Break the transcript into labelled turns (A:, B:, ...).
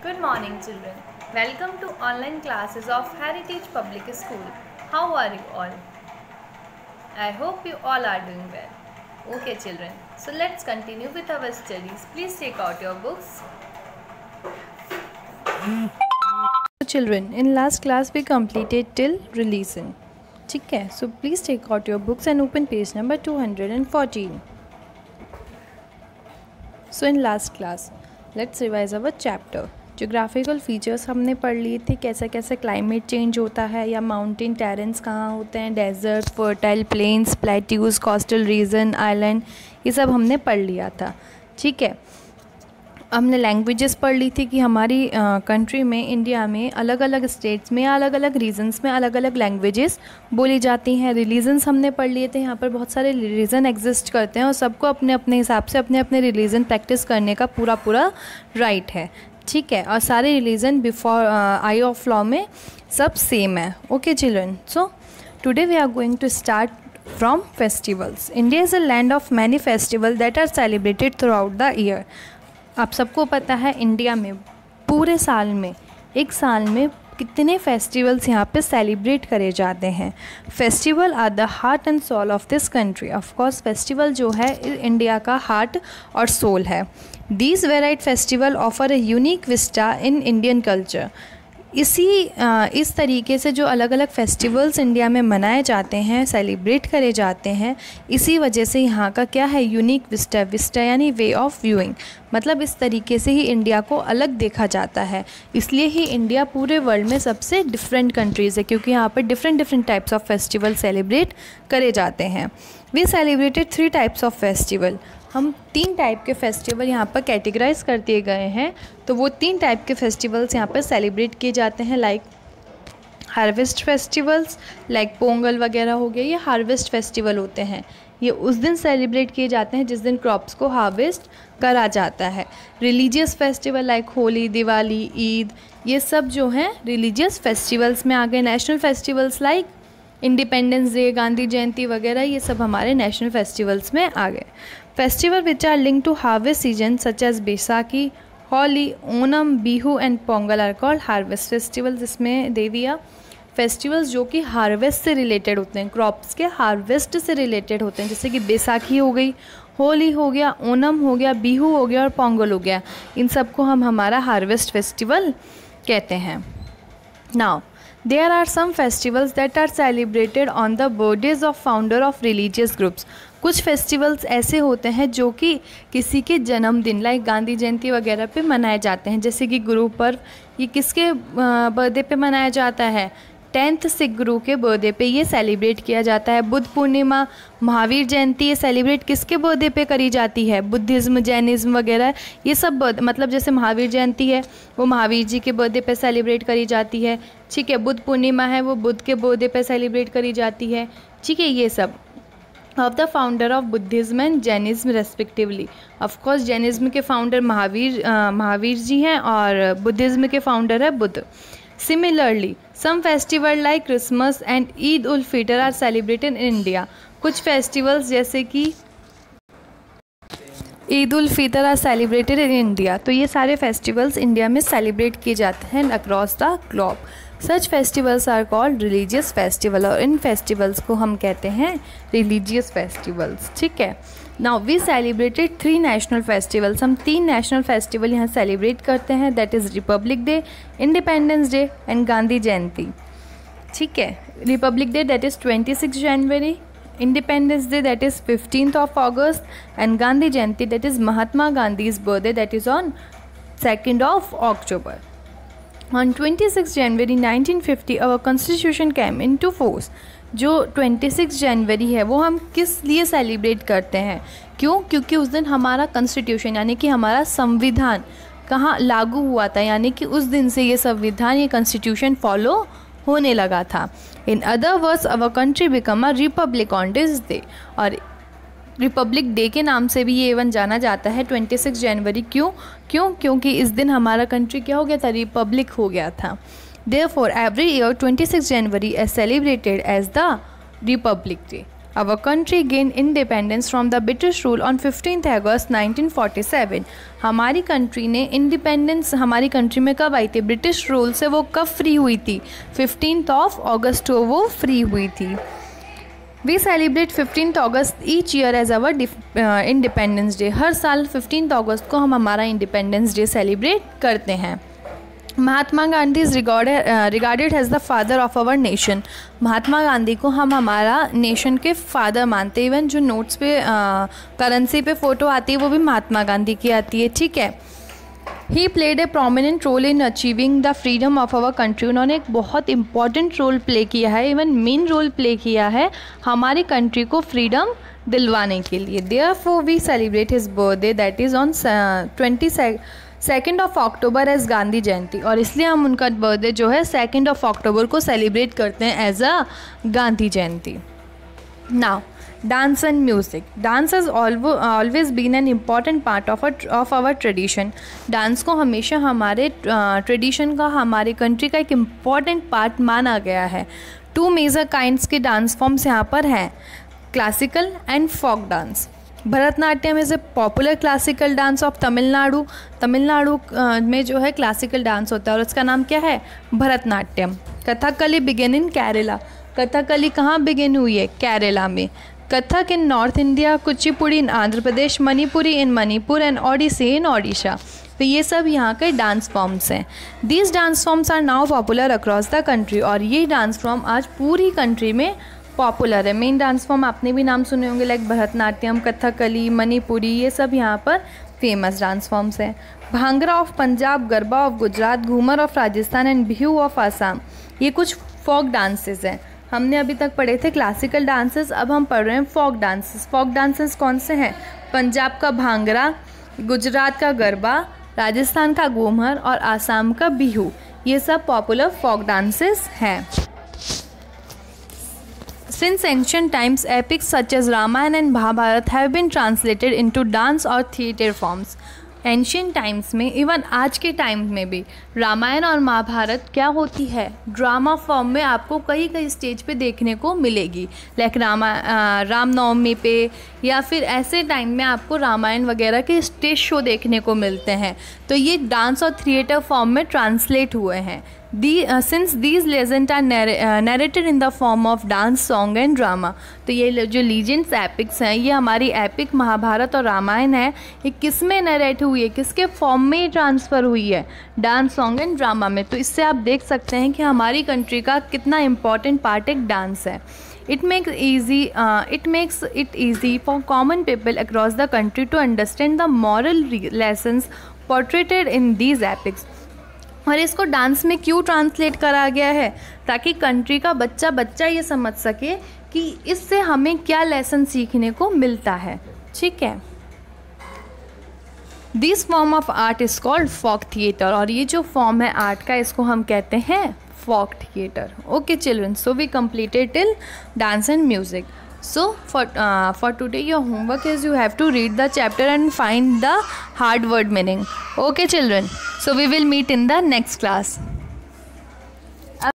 A: Good morning, children. Welcome to online classes of Heritage Public School. How are you all? I hope you all are doing well. Okay, children. So let's continue with our studies. Please take out your books.
B: Children, in last class we completed till releasing. ठीक है, so please take out your books and open page number 214. So in last class, let's revise our chapter. Geographical features हमने पढ़ लिए थे, कैसे कैसे climate change होता है या माउंटेन टेरेंस कहाँ होते हैं, desert, fertile plains, plateaus, coastal region, island, ये सब हमने पढ़ लिया था. ठीक है, हमने लैंग्वेजेस पढ़ ली थी कि हमारी कंट्री में, इंडिया में अलग अलग स्टेट्स में, अलग अलग रीजन्स में अलग अलग लैंग्वेजेस बोली जाती हैं. रिलीजन्स हमने पढ़ लिए थे, यहाँ पर बहुत सारे रिलीजन एग्जिस्ट करते हैं और सबको अपने अपने हिसाब से अपने अपने रिलीजन प्रैक्टिस करने का पूरा राइट है. ठीक है, और सारे religion before eye of law में सब सेम है. Okay children, so today we are going to start from festivals. India is a land of many festival that are celebrated throughout the year. आप सबको पता है India में पूरे साल में, एक साल में कितने फेस्टिवल्स यहाँ पे सेलिब्रेट करे जाते हैं. Festival are the heart and soul of this country. Of course festival जो है इंडिया का हार्ट और सोल है. These variety festival offer a unique vista in Indian culture. इस तरीके से जो अलग अलग फेस्टिवल्स इंडिया में मनाए जाते हैं, सेलिब्रेट करे जाते हैं, इसी वजह से यहाँ का क्या है, यूनिक विस्टा यानी वे ऑफ व्यूइंग. मतलब इस तरीके से ही इंडिया को अलग देखा जाता है. इसलिए ही इंडिया पूरे वर्ल्ड में सबसे डिफरेंट कंट्रीज़ है, क्योंकि यहाँ पर different types of festival celebrate करे जाते हैं. We celebrated 3 types of festival. हम 3 टाइप के फेस्टिवल यहाँ पर कैटेगराइज कर दिए गए हैं. तो वो 3 टाइप के फेस्टिवल्स यहाँ पर सेलिब्रेट किए जाते हैं. Like harvest festivals, like Pongal वगैरह हो गया, ये हार्वेस्ट फेस्टिवल होते हैं. ये उस दिन सेलिब्रेट किए जाते हैं जिस दिन क्रॉप्स को हार्वेस्ट करा जाता है. Religious festival like Holi, Diwali, Eid, ये सब जो हैं रिलीजियस फेस्टिवल्स में आ गए. National festivals like independence day, Gandhi Jayanti वगैरह, ये सब हमारे नेशनल फेस्टिवल्स में आ गए. Festival which are link to harvest season such as Baisakhi, Holi, Onam, Bihu and Pongal are called harvest festivals. इसमें दे दिया फेस्टिवल्स जो कि हार्वेस्ट से रिलेटेड होते हैं, क्रॉप्स के हार्वेस्ट से रिलेटेड होते हैं, जैसे कि बैसाखी हो गई, होली हो गया, ओनम हो गया, बिहू हो गया और पोंगल हो गया. इन सब को हम हमारा हार्वेस्ट फेस्टिवल कहते हैं. Now there are some festivals that are celebrated on the birthdays of founder of religious groups. कुछ फेस्टिवल्स ऐसे होते हैं जो कि किसी के जन्मदिन लाइक गांधी जयंती वगैरह पे मनाए जाते हैं. जैसे कि गुरु पर्व, ये किसके बर्थडे पे मनाया जाता है, 10th सिख गुरु के बर्थडे पे ये सेलिब्रेट किया जाता है. बुद्ध पूर्णिमा, महावीर जयंती, ये सेलिब्रेट किसके बर्थडे पे करी जाती है, बुद्धिज़्म, जैनिज़्म वगैरह, ये सब मतलब जैसे महावीर जयंती है वो महावीर जी के बर्थडे पे सेलिब्रेट करी जाती है. ठीक है, बुद्ध पूर्णिमा है वो बुद्ध के बर्थडे पे सेलिब्रेट करी जाती है. ठीक है, ये सब of the founder of Buddhism and Jainism respectively. Of course Jainism के फाउंडर महावीर जी हैं और बुद्धिज़्म के फाउंडर है Buddha. Similarly, some festival like Christmas and Eid ul Fitr are celebrated in India. कुछ festivals जैसे कि Eid ul Fitr are celebrated in India. तो ये सारे फेस्टिवल्स इंडिया में सेलिब्रेट किए जाते हैं across the globe. Such festivals are called religious festival, और इन फेस्टिवल्स को हम कहते हैं रिलीजियस फेस्टिवल्स. ठीक है, now we celebrated 3 national festivals. हम 3 नेशनल फेस्टिवल यहाँ सेलिब्रेट करते हैं, that is republic day, independence day and Gandhi Jayanti. ठीक है, republic day that is 26 January, independence day that is 15th of August, and Gandhi Jayanti that is Mahatma Gandhi's birthday that is on 2nd of October. On 26 January 1950 our constitution came into force. जो 26 जनवरी है वो हम किस लिए celebrate करते हैं, क्यों? क्योंकि उस दिन हमारा कॉन्स्टिट्यूशन यानी कि हमारा संविधान कहाँ लागू हुआ था, यानी कि उस दिन से ये संविधान, ये कॉन्स्टिट्यूशन फॉलो होने लगा था. In other words our country become a republic on this day. और रिपब्लिक डे के नाम से भी ये इवन जाना जाता है 26 जनवरी. क्योंकि इस दिन हमारा कंट्री क्या हो गया था, रिपब्लिक हो गया था. Therefore, every year 26 January is celebrated as the Republic Day. Our country gained independence from the British rule on 15th August 1947. हमारी कंट्री ने इंडिपेंडेंस हमारी कंट्री में कब आई थी? ब्रिटिश रूल से वो कब फ्री हुई थी? 15 अगस्त को वो फ्री हुई थी. We celebrate 15 August each year as our independence day. हर साल 15 अगस्त को हम हमारा इंडिपेंडेंस डे सेलिब्रेट करते हैं. Mahatma Gandhi is regarded as the father of our nation. Mahatma Gandhi को हम हमारा नेशन के फादर मानते हैं. इवन जो नोट्स पे करेंसी पे फ़ोटो आती है वो भी महात्मा गांधी की आती है. ठीक है. He played a prominent role in achieving the freedom of our country. उन्होंने एक बहुत इंपॉर्टेंट रोल प्ले किया है, इवन मेन रोल प्ले किया है हमारी कंट्री को फ्रीडम दिलवाने के लिए. Therefore we celebrate his birthday that is on 2 October as Gandhi Jayanti. और इसलिए हम उनका बर्थडे जो है 2 अक्टूबर को सेलिब्रेट करते हैं as a Gandhi Jayanti. Now dance and music. Dance has always been an important part of our tradition. Dance को हमेशा हमारे ट्रेडिशन का, हमारे कंट्री का एक इम्पॉर्टेंट पार्ट माना गया है. 2 मेजर काइंड्स के डांस फॉर्म्स यहाँ पर हैं, classical and folk dance. Bharatanatyam is a popular classical dance of Tamil Nadu. Tamil Nadu में जो है क्लासिकल डांस होता है और उसका नाम क्या है? भरतनाट्यम. Kathakali begin in Kerala. कथकली कहाँ बिगिन हुई है? केरला में. Kathak in north India, Kuchipudi in Andhra Pradesh, Manipuri in Manipur and Odissi in Odisha. तो ये सब यहाँ के डांस फॉर्म्स हैं. These dance forms are now popular across the country. और ये डांस फॉर्म आज पूरी कंट्री में पॉपुलर है. मेन डांस फॉर्म आपने भी नाम सुने होंगे, लाइक भरतनाट्यम, कथकली, मणिपुरी, ये सब यहाँ पर फेमस डांस फॉर्म्स हैं. Bhangra of Punjab, garba of Gujarat, Ghoomar of Rajasthan and Bihu of Assam. ये कुछ फोक डांसेस हैं. हमने अभी तक पढ़े थे क्लासिकल डांसेस, अब हम पढ़ रहे हैं फोक डांसेस. फोक डांसेस कौन से हैं? पंजाब का भांगड़ा, गुजरात का गरबा, राजस्थान का घूमर और आसाम का बिहू. ये सब पॉपुलर फोक डांसेस हैं. Since ancient times, epics such as Ramayana and Mahabharata have been translated into dance or theatre forms. Ancient times में, इवन आज के टाइम में भी रामायण और महाभारत क्या होती है? ड्रामा फॉर्म में आपको कई स्टेज पे देखने को मिलेगी. लाइक रामनवमी पे या फिर ऐसे टाइम में आपको रामायण वगैरह के स्टेज शो देखने को मिलते हैं. तो ये डांस और थिएटर फॉर्म में ट्रांसलेट हुए हैं. Since these legends are narrated in the form of dance, song and drama. तो ये जो लीजेंड्स एपिक्स हैं, ये हमारी एपिक महाभारत और रामायण है, ये किस में नरेट हुई है? किसके फॉर्म में ट्रांसफ़र हुई है? डांस, सॉन्ग एंड ड्रामा में. तो इससे आप देख सकते हैं कि हमारी कंट्री का कितना इम्पॉर्टेंट पार्ट एक डांस है. It makes it easy for common people across the country to understand the moral lessons portrayed in these epics. और इसको डांस में क्यों ट्रांसलेट करा गया है? ताकि कंट्री का बच्चा ये समझ सके कि इससे हमें क्या लेसन सीखने को मिलता है. ठीक है. This form of art is called folk theatre. और ये जो फॉर्म है आर्ट का, इसको हम कहते हैं folk theatre. Okay children, so we completed till dance and music. So for today your homework is you have to read the chapter and find the hard word meaning. Okay children, so we will meet in the next class.